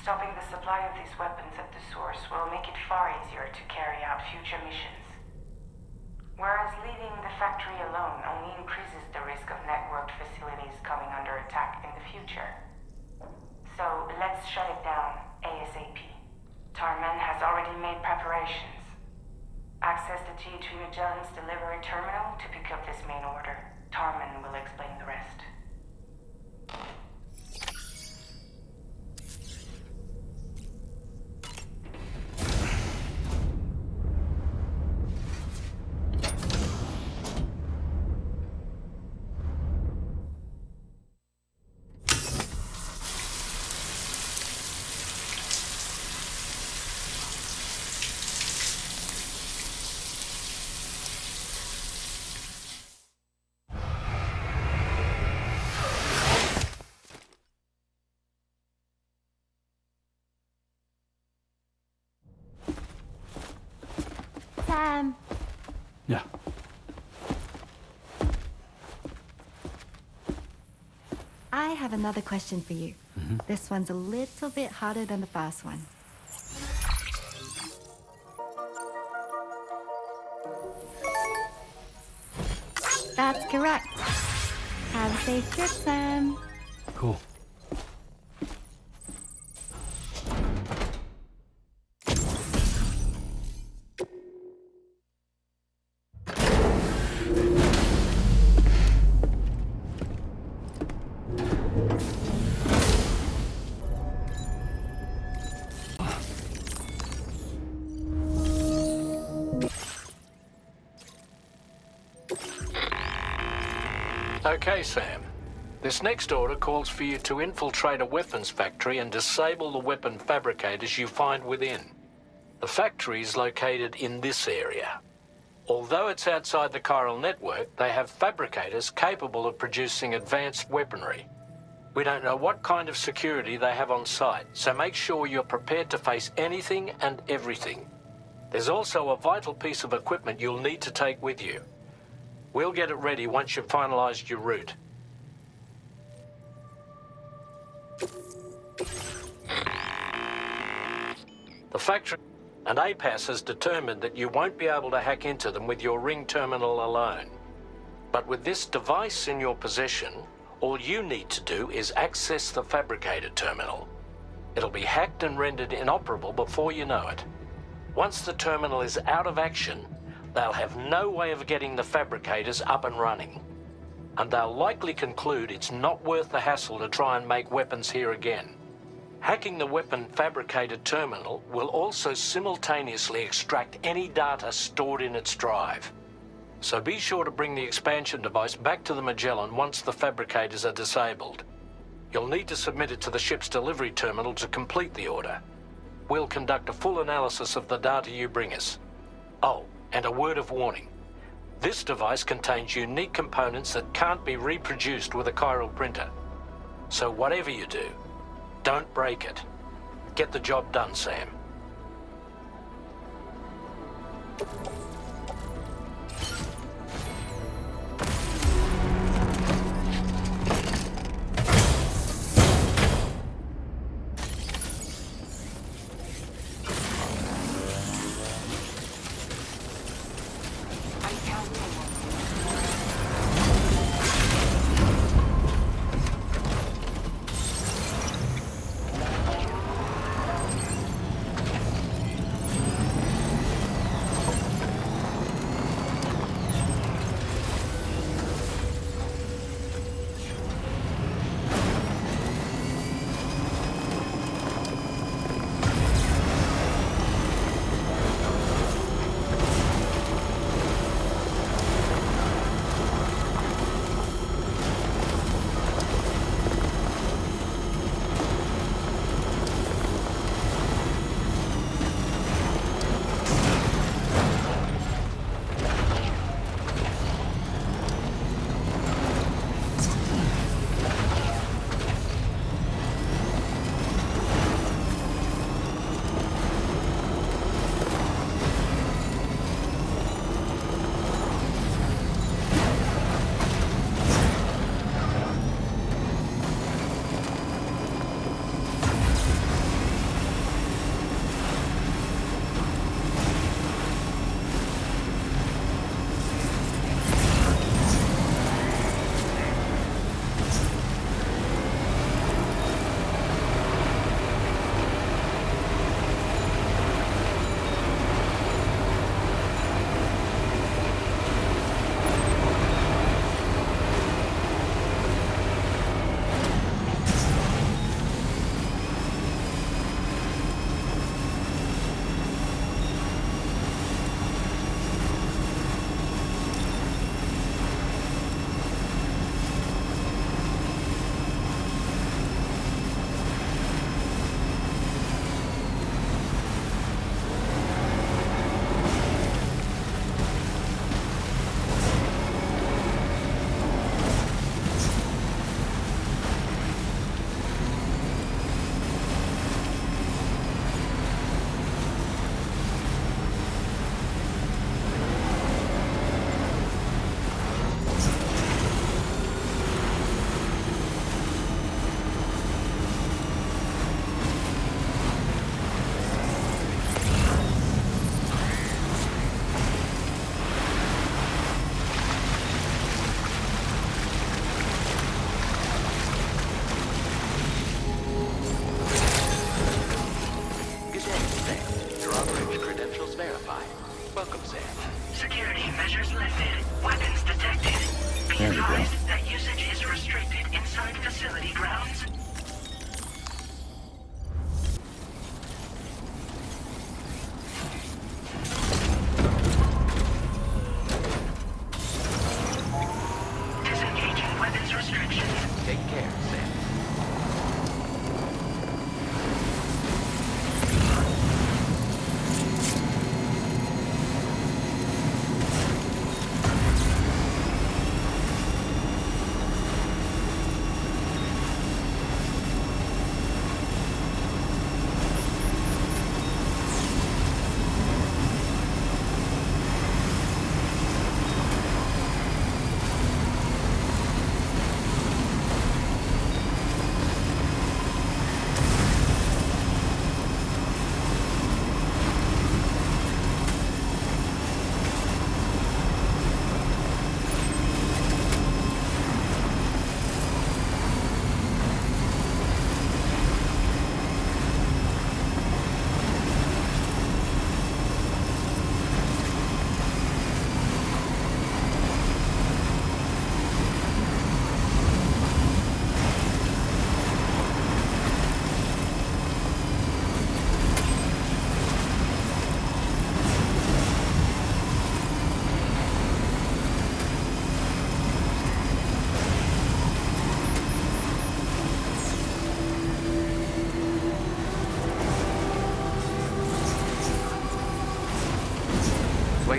Stopping the supply of these weapons at the source will make it far easier to carry out future missions. Whereas leaving the factory alone only increases the risk of networked facilities coming under attack in the future. So let's shut it down ASAP. Tarman has already made preparations. Access the T3 Magellan's delivery terminal to pick up this main order. Tarman will explain the rest. Sam. Yeah. I have another question for you. This one's a little bit harder than the first one. That's correct. Have a safe trip, Sam. Cool. Okay, Sam. This next order calls for you to infiltrate a weapons factory and disable the weapon fabricators you find within. The factory is located in this area. Although it's outside the chiral network, they have fabricators capable of producing advanced weaponry. We don't know what kind of security they have on site, so make sure you're prepared to face anything and everything. There's also a vital piece of equipment you'll need to take with you. We'll get it ready once you've finalized your route. The factory and APAS has determined that you won't be able to hack into them with your ring terminal alone. But with this device in your possession, all you need to do is access the fabricator terminal. It'll be hacked and rendered inoperable before you know it. Once the terminal is out of action, they'll have no way of getting the fabricators up and running. And they'll likely conclude it's not worth the hassle to try and make weapons here again. Hacking the weapon fabricator terminal will also simultaneously extract any data stored in its drive. So be sure to bring the expansion device back to the Magellan once the fabricators are disabled. You'll need to submit it to the ship's delivery terminal to complete the order. We'll conduct a full analysis of the data you bring us. Oh, and a word of warning. This device contains unique components that can't be reproduced with a chiral printer. So whatever you do, don't break it. Get the job done, Sam.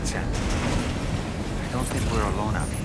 right sense. I don't think we're alone out here.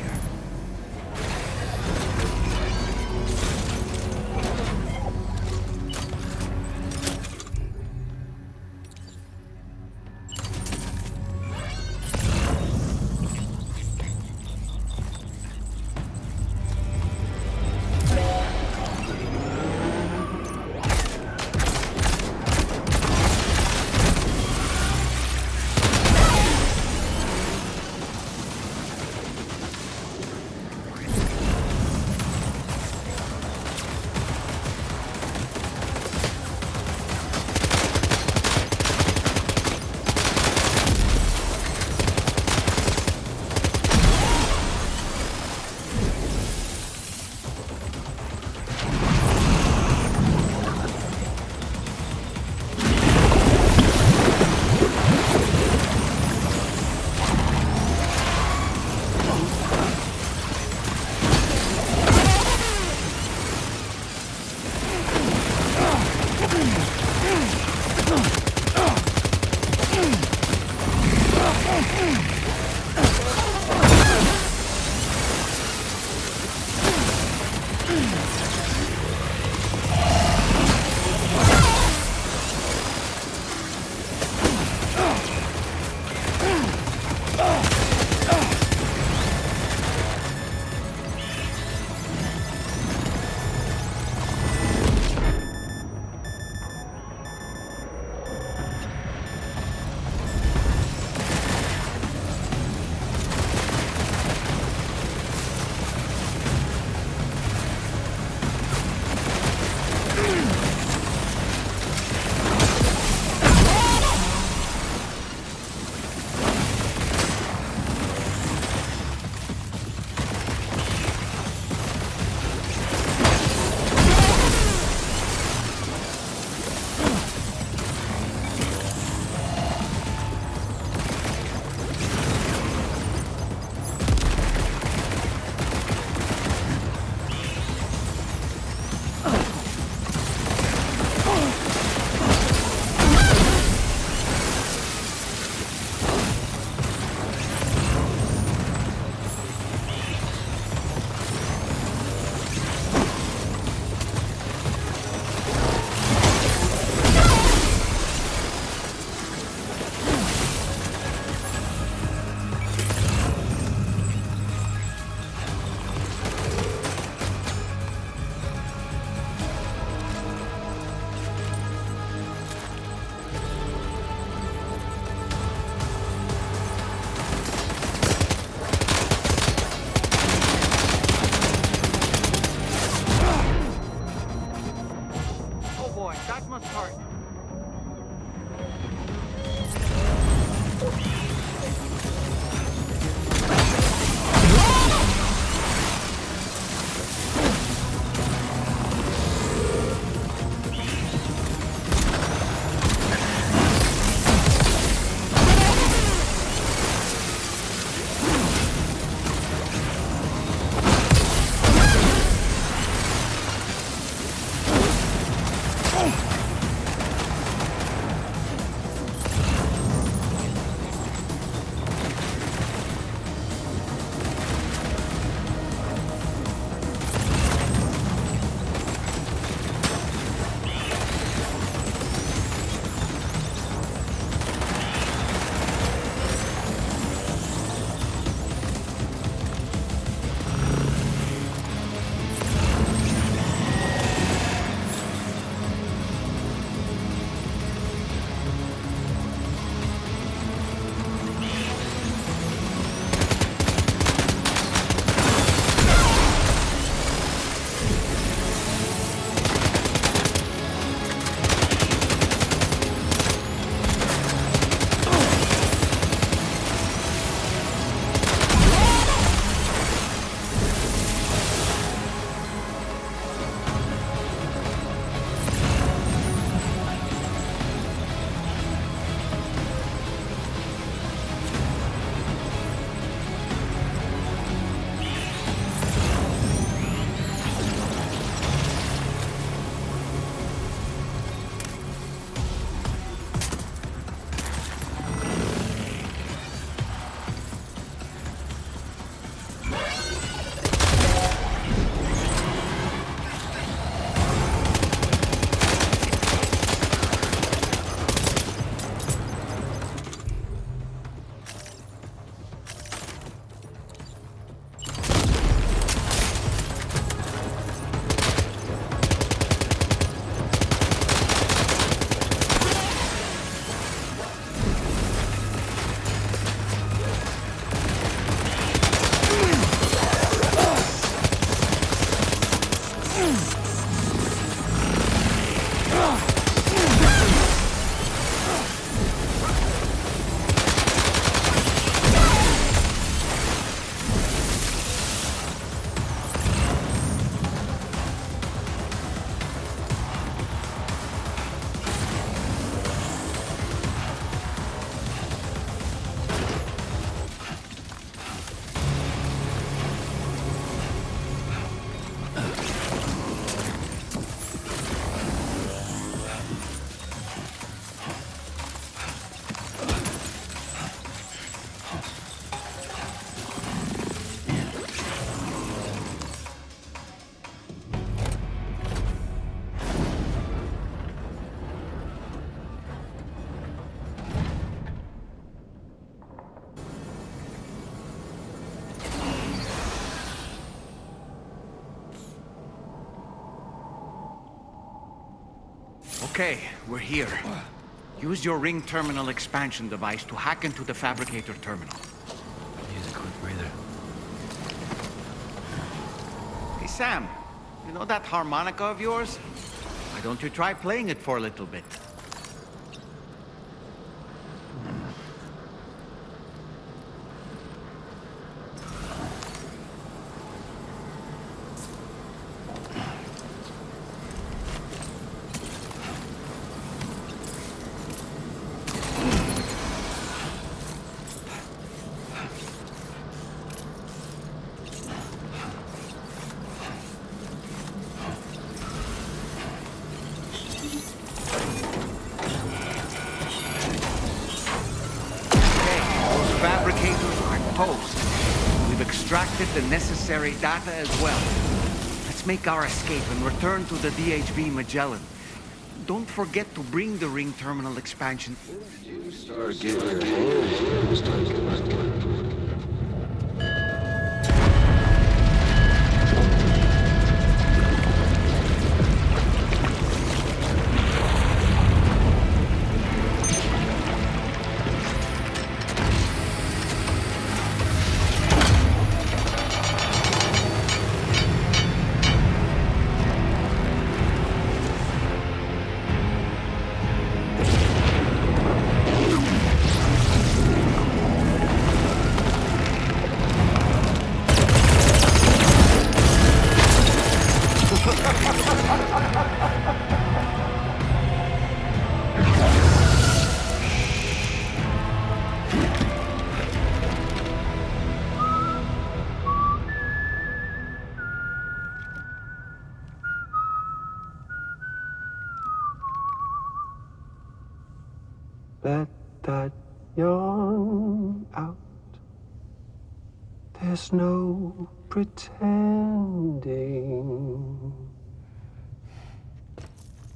Okay, we're here. Use your ring terminal expansion device to hack into the fabricator terminal. Use a quick breather. Hey, Sam, you know that harmonica of yours? Why don't you try playing it for a little bit? Fabricators are toast. We've extracted the necessary data as well. Let's make our escape and return to the DHB Magellan. Don't forget to bring the ring terminal expansion. Start getting your hands dirty. Let that yawn out. There's no pretending.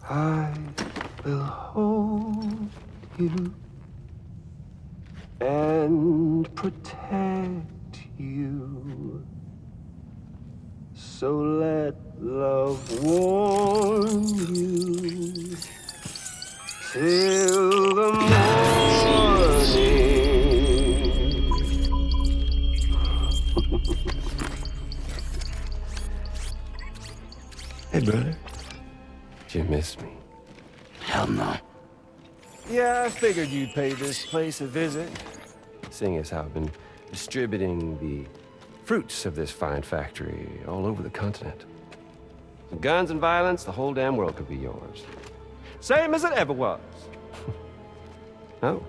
I will hold you and protect you. So let love warm you till the morning. Hey, brother. Did you miss me? Hell no. Yeah, I figured you'd pay this place a visit, seeing as how I've been distributing the fruits of this fine factory all over the continent. Some guns and violence, the whole damn world could be yours. Same as it ever was. Oh.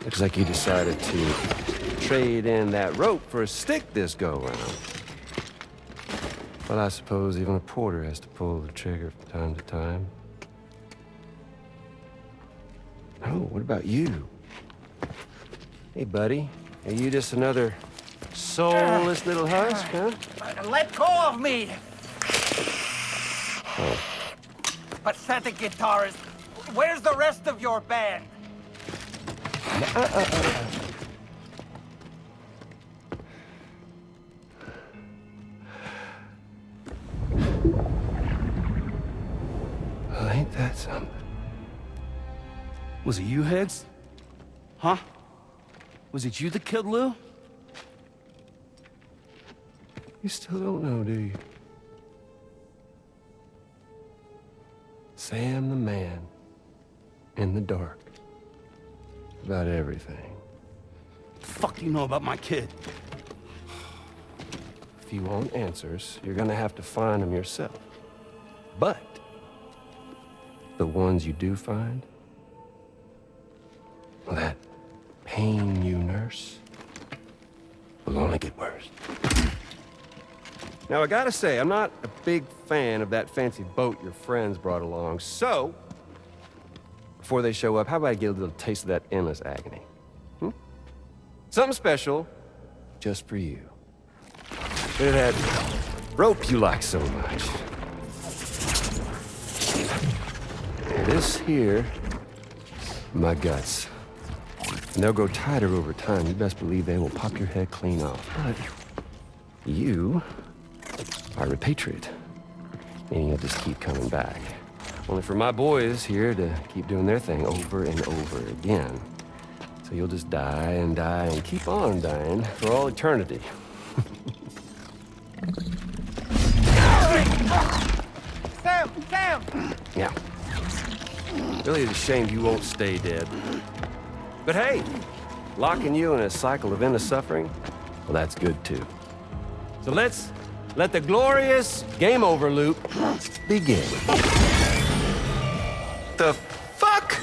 Looks like you decided to trade in that rope for a stick this go-round. Well, I suppose even a porter has to pull the trigger from time to time. Oh, what about you? Hey, buddy. Are you just another soulless little husk, huh? Let go of me! Oh. Pathetic guitarist. Where's the rest of your band? Well, ain't that something? Was it you, Heads? Huh? Was it you that killed Lou? You still don't know, do you? Sam the man. In the dark. About everything. The fuck do you know about my kid? If you want answers, you're gonna have to find them yourself. But the ones you do find, well, that pain you nurse will only get worse. Now, I gotta say, I'm not a big fan of that fancy boat your friends brought along, so before they show up, how about I get a little taste of that endless agony? Something special just for you. Bit of that rope you like so much. This here, my guts. And they'll grow tighter over time. You best believe they will pop your head clean off. But you are a patriot, meaning you'll just keep coming back. Only for my boys here to keep doing their thing over and over again. So you'll just die and die and keep on dying for all eternity. Sam! Yeah. Really, it's a shame you won't stay dead. But hey, locking you in a cycle of endless suffering, well, that's good too. So let's let the glorious game over loop begin. The fuck?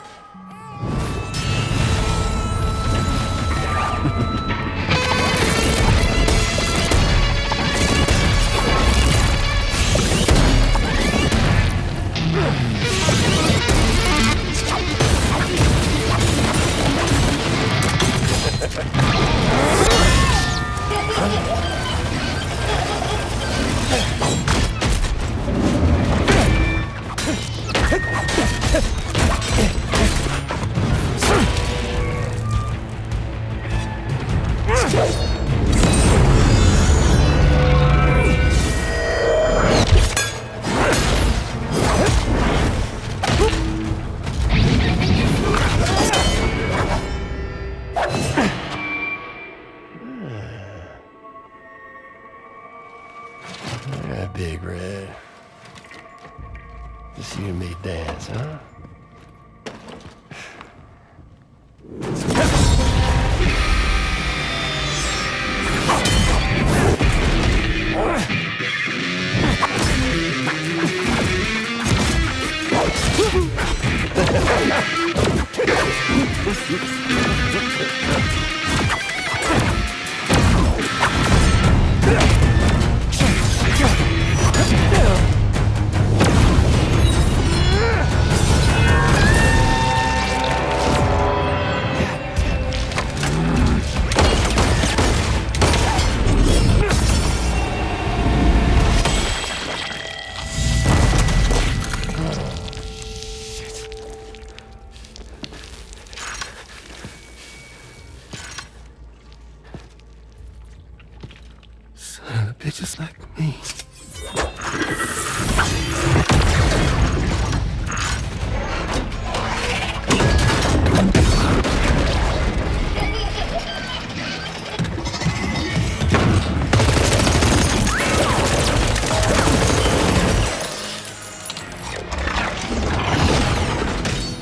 Big Red. Just you and me dance, huh? Bitches like me.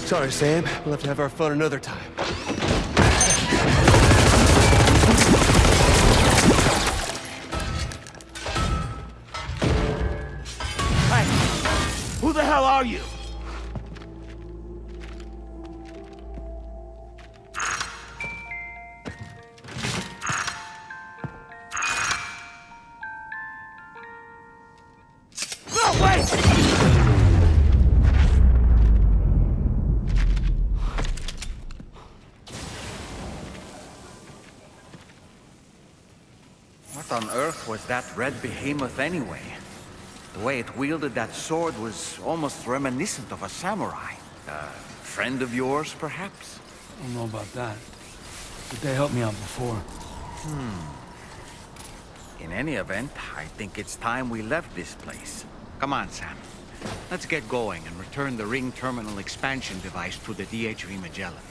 Sorry, Sam. We'll have to have our fun another time. Who the hell are you? No, wait! What on earth was that red behemoth anyway? The way it wielded that sword was almost reminiscent of a samurai. A friend of yours, perhaps? I don't know about that. But they helped me out before. In any event, I think it's time we left this place. Come on, Sam. Let's get going and return the ring terminal expansion device to the DHV Magellan.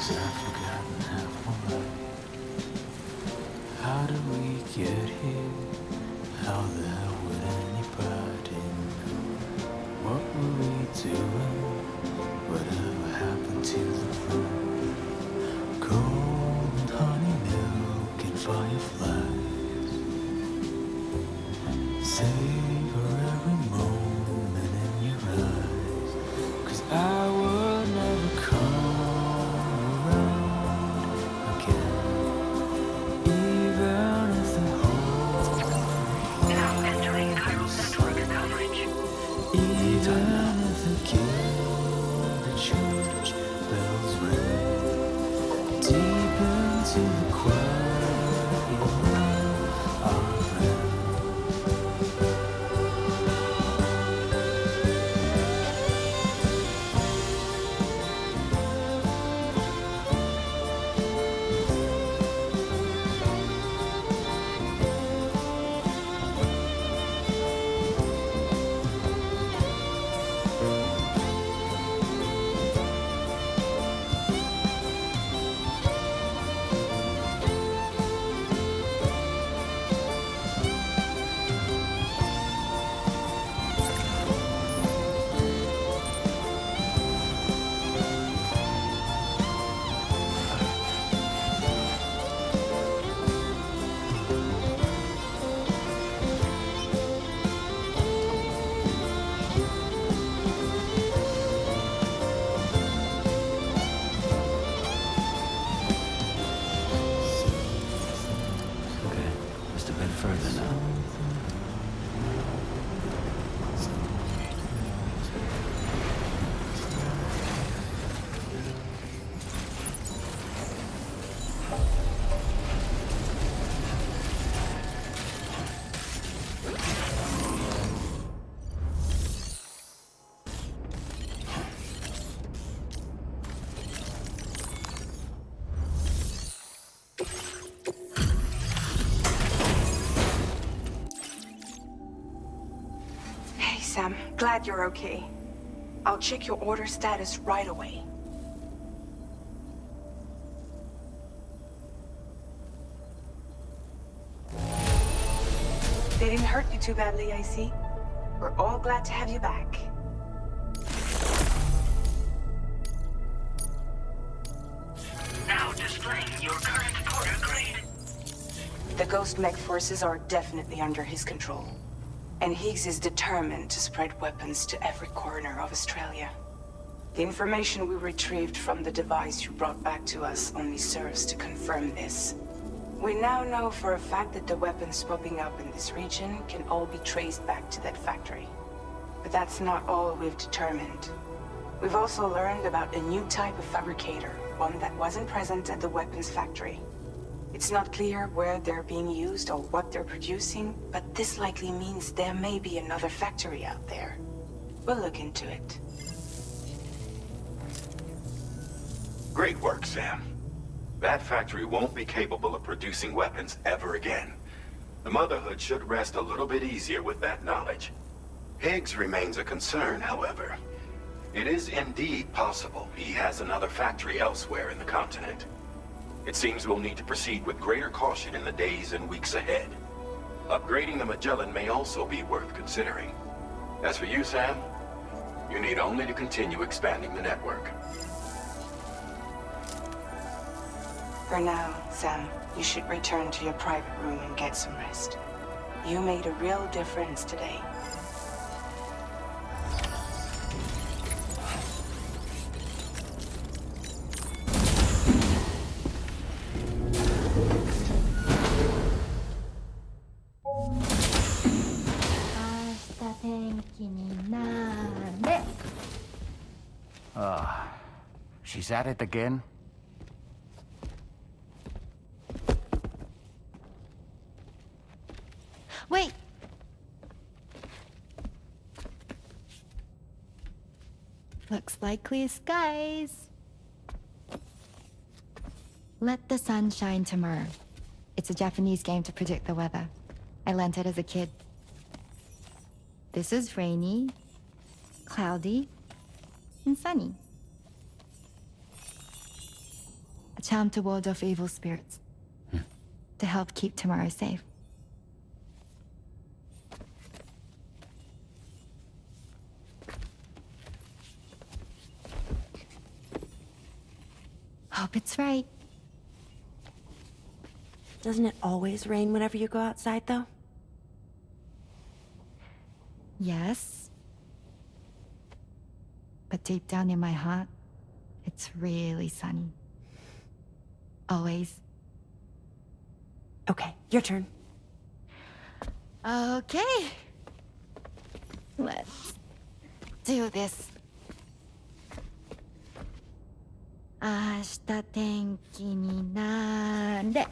I've forgotten half my life. How did we get here? How the hell would anybody know? What were we doing? Whatever happened to the room? Cold honey milk and fireflies. Savor every moment in your eyes, 'cause I would never come around again. Even if the whole Now entering Chiral network coverage. even if the gilded church bells ring deep into the quiet of our friend. Okay, just a bit further now. Hey, Sam. Glad you're okay. I'll check your order status right away. They didn't hurt you too badly, I see. We're all glad to have you back. Now displaying your current order grade. The Ghost Mech forces are definitely under his control. And Higgs is determined to spread weapons to every corner of Australia. The information we retrieved from the device you brought back to us only serves to confirm this. We now know for a fact that the weapons popping up in this region can all be traced back to that factory. But that's not all we've determined. We've also learned about a new type of fabricator, one that wasn't present at the weapons factory. It's not clear where they're being used or what they're producing, but this likely means there may be another factory out there. We'll look into it. Great work, Sam. That factory won't be capable of producing weapons ever again. The Motherhood should rest a little bit easier with that knowledge. Higgs remains a concern, however. It is indeed possible he has another factory elsewhere in the continent. It seems we'll need to proceed with greater caution in the days and weeks ahead. Upgrading the Magellan may also be worth considering. As for you, Sam, you need only to continue expanding the network. For now, Sam, you should return to your private room and get some rest. You made a real difference today. She's at it again? Wait! Looks like clear skies. Let the sun shine tomorrow. It's a Japanese game to predict the weather. I learned it as a kid. This is rainy, cloudy, and sunny. a charm to ward off evil spirits. To help keep tomorrow safe. Hope it's right. Doesn't it always rain whenever you go outside, though? Yes. But deep down in my heart, it's really sunny. Always. Okay, your turn. Okay. Let's do this. 明日天気になれ。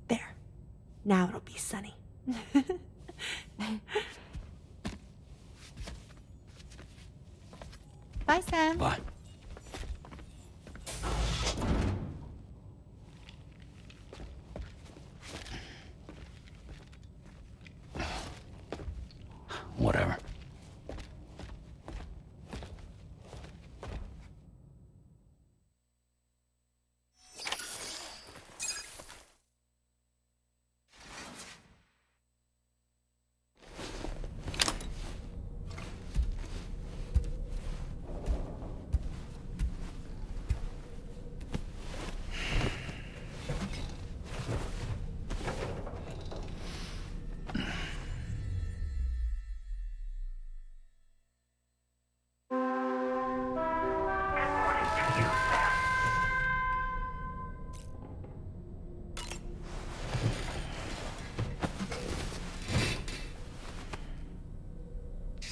There. Now it'll be sunny. Bye, Sam. Bye. Whatever.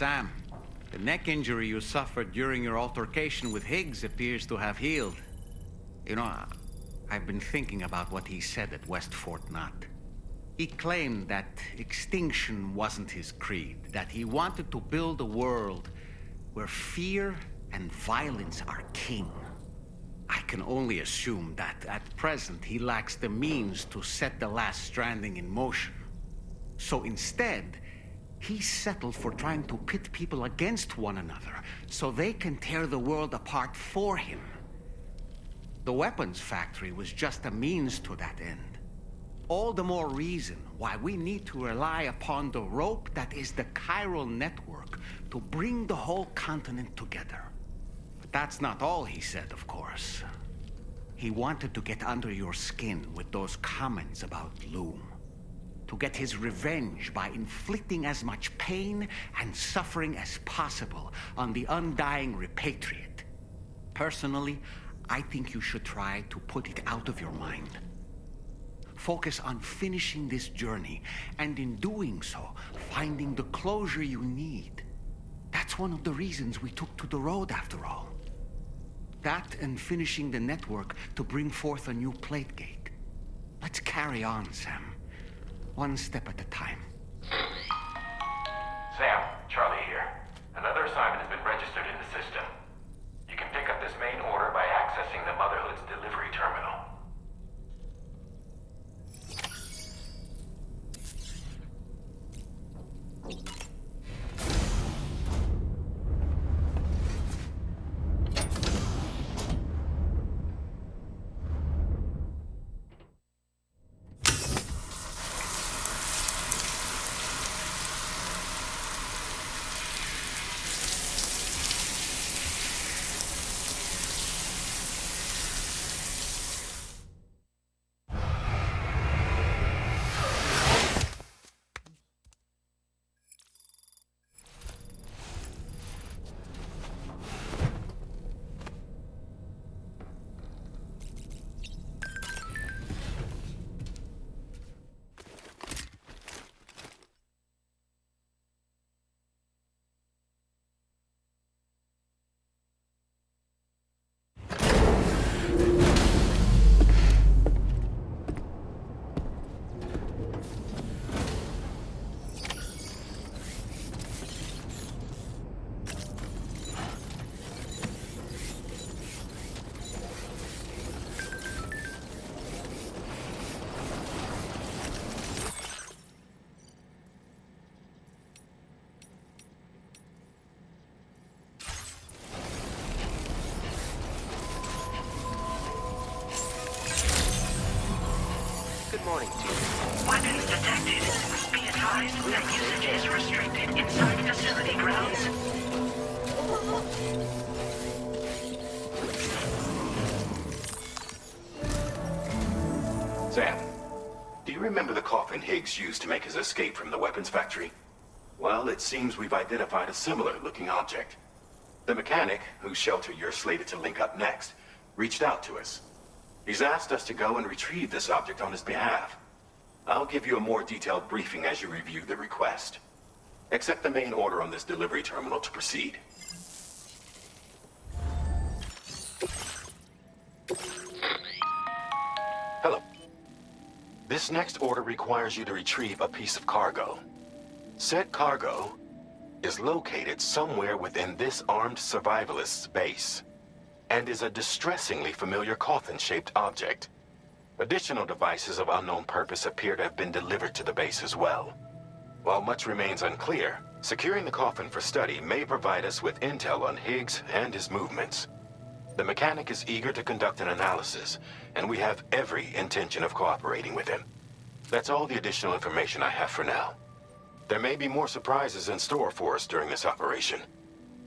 Sam, the neck injury you suffered during your altercation with Higgs appears to have healed. You know, I've been thinking about what he said at West Fort Knot. He claimed that extinction wasn't his creed, that he wanted to build a world where fear and violence are king. I can only assume that at present he lacks the means to set the last stranding in motion. So instead, he settled for trying to pit people against one another so they can tear the world apart for him. The weapons factory was just a means to that end. All the more reason why we need to rely upon the rope that is the chiral network to bring the whole continent together. But that's not all he said, of course. He wanted to get under your skin with those comments about Loom. To get his revenge by inflicting as much pain and suffering as possible on the undying repatriate. Personally, I think you should try to put it out of your mind. Focus on finishing this journey, and in doing so, finding the closure you need. That's one of the reasons we took to the road, after all. That and finishing the network to bring forth a new plate gate. Let's carry on, Sam. One step at a time. Sam, Charlie here. Another assignment has been registered in the system. You can pick up this main order by accessing the Motherhood's delivery terminal. warning to you. Weapons detected. Be advised that usage is restricted inside facility grounds. Sam, do you remember the coffin Higgs used to make his escape from the weapons factory? Well, it seems we've identified a similar-looking object. The mechanic, whose shelter you're slated to link up next, reached out to us. He's asked us to go and retrieve this object on his behalf. I'll give you a more detailed briefing as you review the request. Accept the main order on this delivery terminal to proceed. Hello. This next order requires you to retrieve a piece of cargo. Said cargo is located somewhere within this armed survivalist's base, and is a distressingly familiar coffin-shaped object. Additional devices of unknown purpose appear to have been delivered to the base as well. While much remains unclear, securing the coffin for study may provide us with intel on Higgs and his movements. The mechanic is eager to conduct an analysis, and we have every intention of cooperating with him. That's all the additional information I have for now. There may be more surprises in store for us during this operation,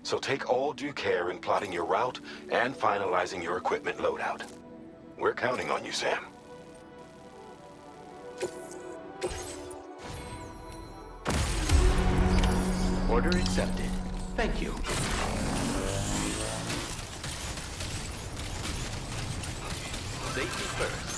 so take all due care in plotting your route and finalizing your equipment loadout. We're counting on you, Sam. Order accepted. Thank you. Safety first.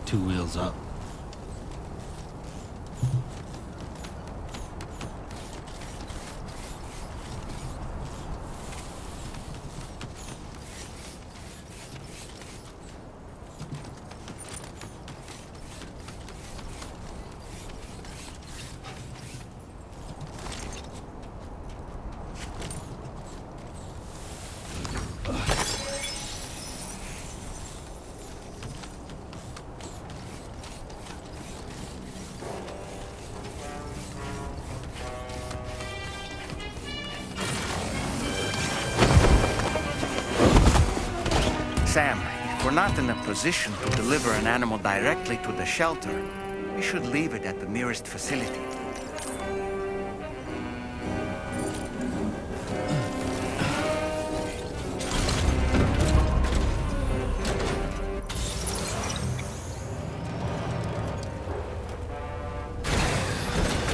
Two wheels up. Sam, if we're not in a position to deliver an animal directly to the shelter, we should leave it at the nearest facility.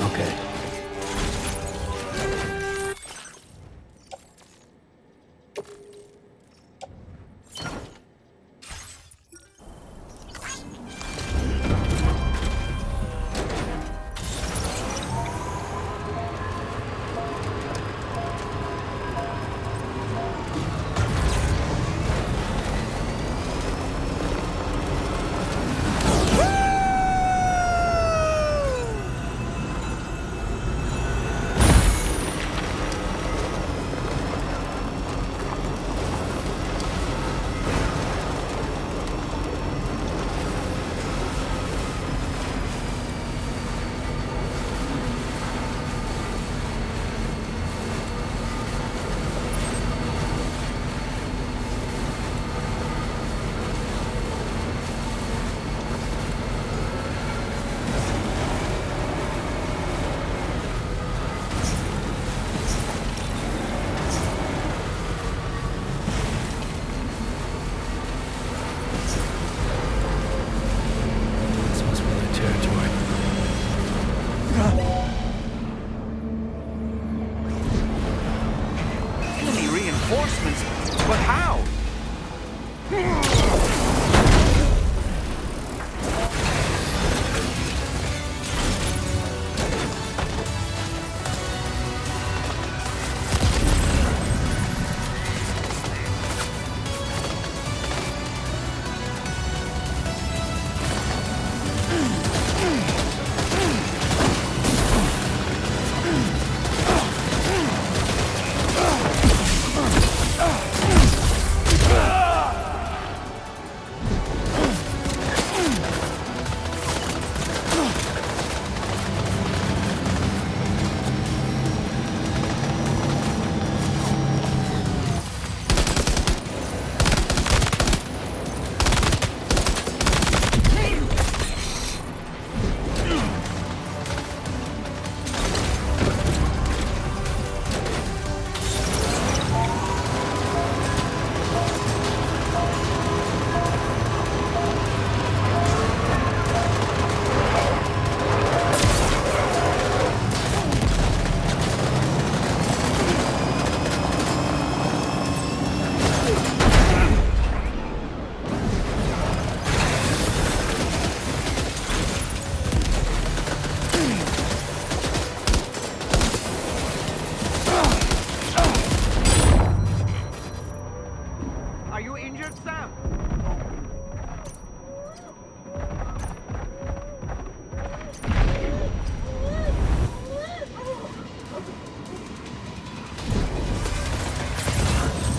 Okay. Are you injured, Sam?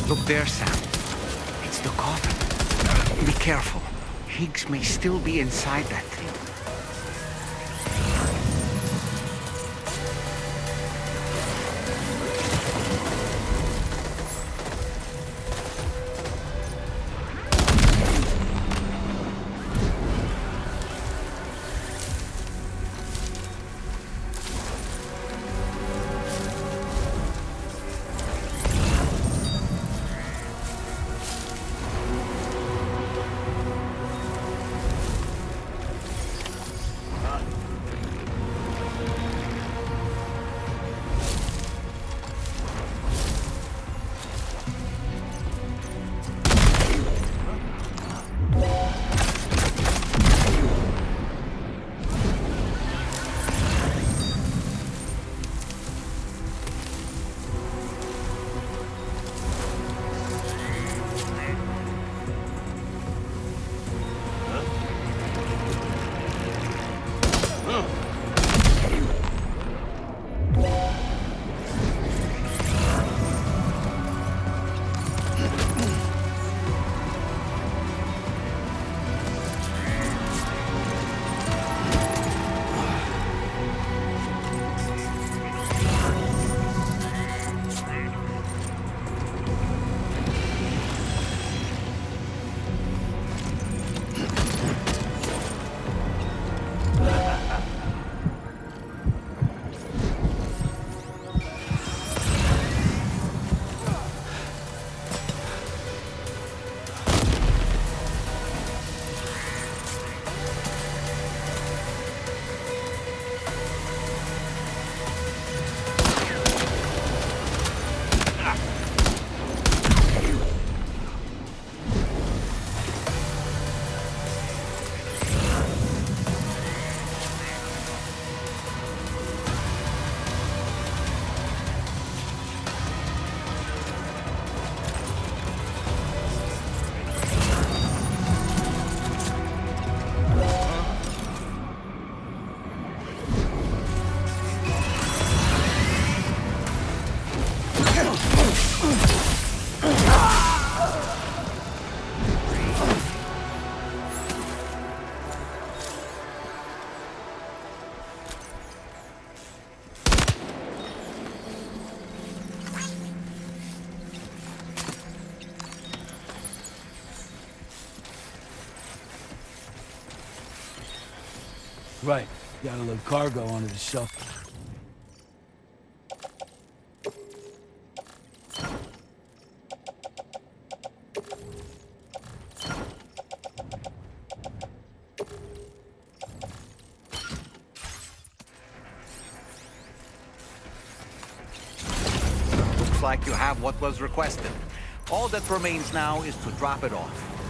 Look there, Sam. It's the coffin. Be careful. Higgs may still be inside that thing. Right. Gotta load cargo onto the shelf. Looks like you have what was requested. All that remains now is to drop it off.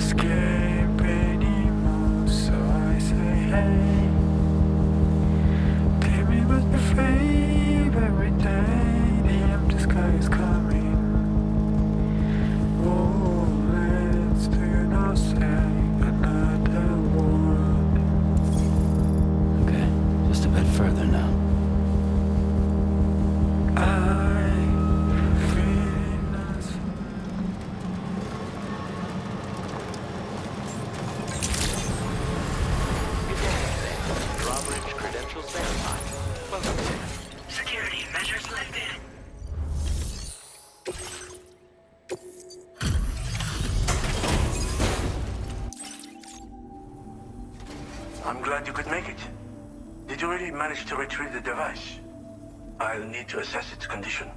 escape anymore, so I say, hey, tell me what's your fave every day. The empty sky is coming. Oh, let's do not say another word. Okay, just a bit further now. Drawbridge credentials verified. Welcome, sir. Security measures lifted. I'm glad you could make it. Did you really manage to retrieve the device? I'll need to assess its condition.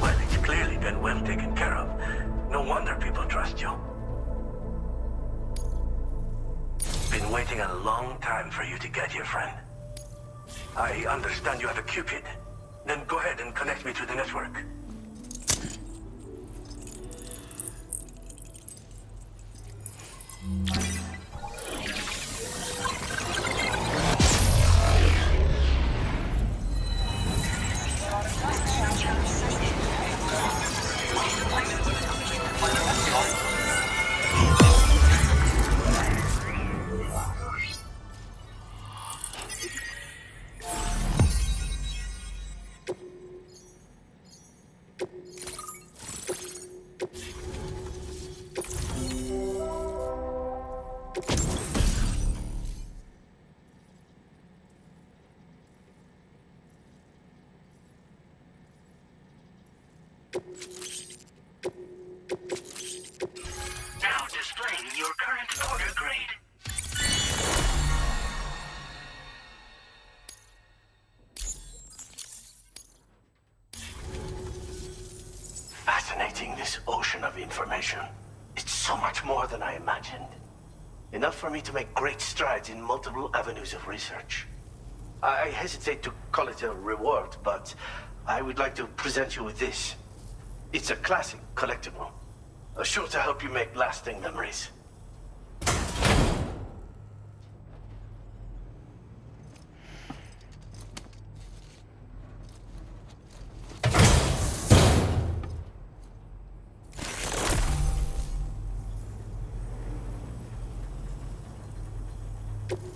Well, it's clearly been well taken care of. No wonder people trust you. Been waiting a long time for you to get here, friend. I understand you have a Cupid. Then go ahead and connect me to the network. Now displaying your current order grade. Fascinating, this ocean of information. It's so much more than I imagined. Enough for me to make great strides in multiple avenues of research. I hesitate to call it a reward, but I would like to present you with this. It's a classic collectible, sure to help you make lasting memories.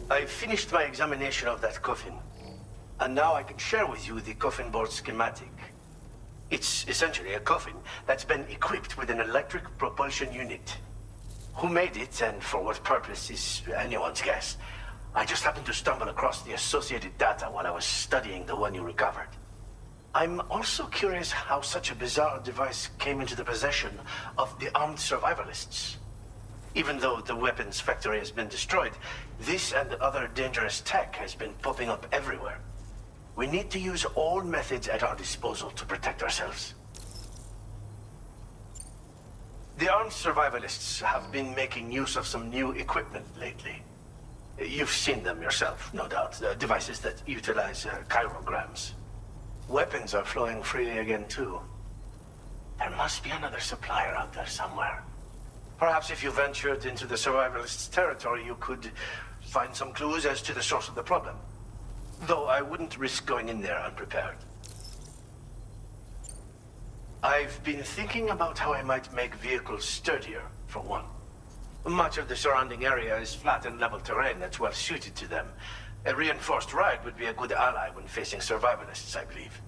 I finished my examination of that coffin, and now I can share with you the coffin board schematic. It's essentially a coffin that's been equipped with an electric propulsion unit. Who made it and for what purpose is anyone's guess. I just happened to stumble across the associated data while I was studying the one you recovered. I'm also curious how such a bizarre device came into the possession of the armed survivalists. Even though the weapons factory has been destroyed, this and other dangerous tech has been popping up everywhere. We need to use all methods at our disposal to protect ourselves. The armed survivalists have been making use of some new equipment lately. You've seen them yourself, no doubt. Devices that utilize chirograms. Weapons are flowing freely again, too. There must be another supplier out there somewhere. Perhaps if you ventured into the survivalists' territory, you could find some clues as to the source of the problem. Though I wouldn't risk going in there unprepared. I've been thinking about how I might make vehicles sturdier, for one. Much of the surrounding area is flat and level terrain that's well suited to them. A reinforced ride would be a good ally when facing survivalists, I believe.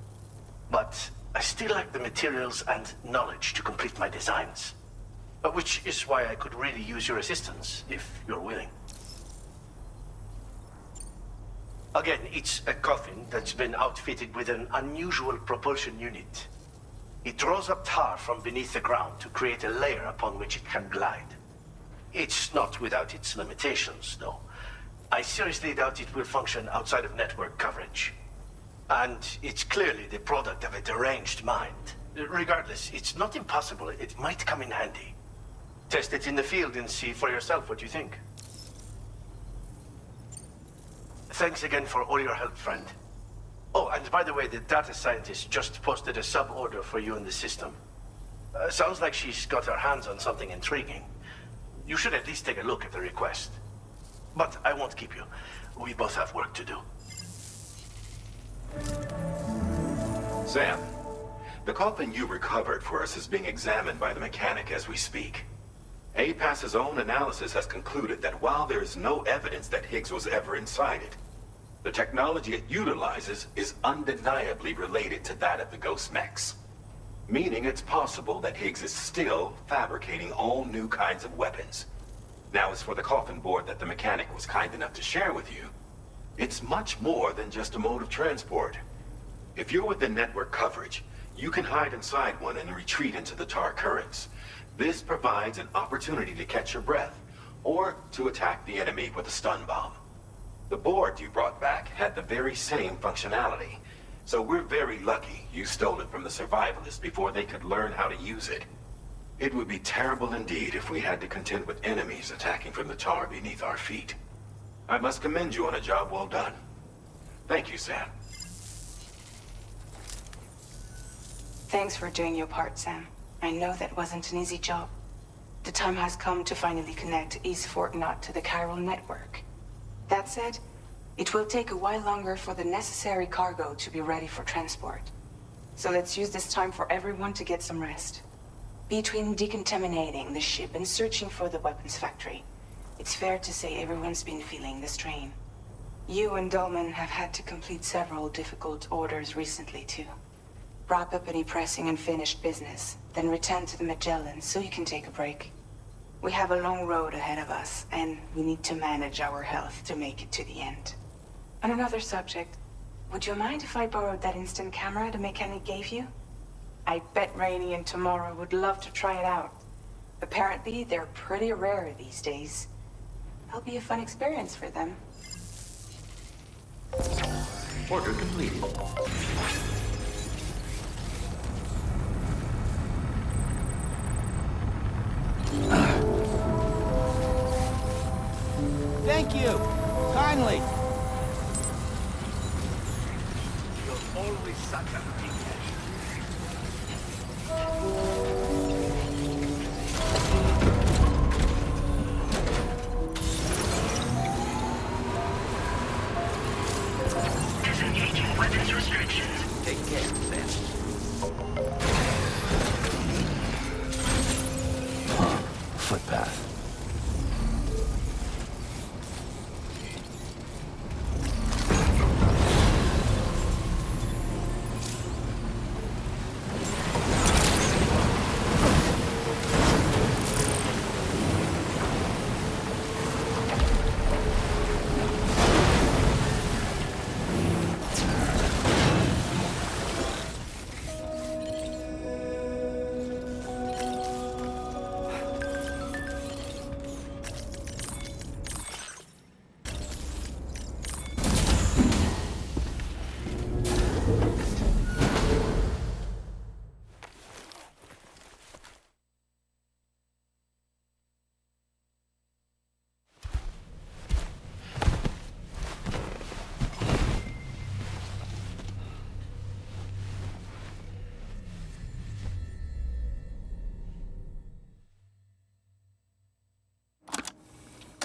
But I still lack the materials and knowledge to complete my designs. Which is why I could really use your assistance, if you're willing. Again, it's a coffin that's been outfitted with an unusual propulsion unit. It draws up tar from beneath the ground to create a layer upon which it can glide. It's not without its limitations, though. I seriously doubt it will function outside of network coverage. And it's clearly the product of a deranged mind. Regardless, it's not impossible. It might come in handy. Test it in the field and see for yourself what you think. Thanks again for all your help, friend. Oh, and by the way, the data scientist just posted a sub-order for you in the system. Sounds like she's got her hands on something intriguing. You should at least take a look at the request. But I won't keep you. We both have work to do. Sam, the coffin you recovered for us is being examined by the mechanic as we speak. APAS's own analysis has concluded that while there is no evidence that Higgs was ever inside it, the technology it utilizes is undeniably related to that of the Ghost Mechs. Meaning it's possible that Higgs is still fabricating all new kinds of weapons. Now, as for the coffin board that the mechanic was kind enough to share with you, it's much more than just a mode of transport. If you're within network coverage, you can hide inside one and retreat into the tar currents. This provides an opportunity to catch your breath, or to attack the enemy with a stun bomb. The board you brought back had the very same functionality, so we're very lucky you stole it from the survivalists before they could learn how to use it. It would be terrible indeed if we had to contend with enemies attacking from the tar beneath our feet. I must commend you on a job well done. Thank you, Sam. Thanks for doing your part, Sam. I know that wasn't an easy job. The time has come to finally connect East Fort Knot to the chiral network. That said, it will take a while longer for the necessary cargo to be ready for transport. So let's use this time for everyone to get some rest. Between decontaminating the ship and searching for the weapons factory, it's fair to say everyone's been feeling the strain. You and Dolman have had to complete several difficult orders recently, too. Wrap up any pressing and finished business, then return to the Magellan so you can take a break. We have a long road ahead of us, and we need to manage our health to make it to the end. On another subject, would you mind if I borrowed that instant camera the mechanic gave you? I bet Rainey and Tamara would love to try it out. Apparently, they're pretty rare these days. It'll be a fun experience for them. Order completed. Thank you. Kindly. You're always such a big head. Disengaging weapons restrictions. Take care, Sam.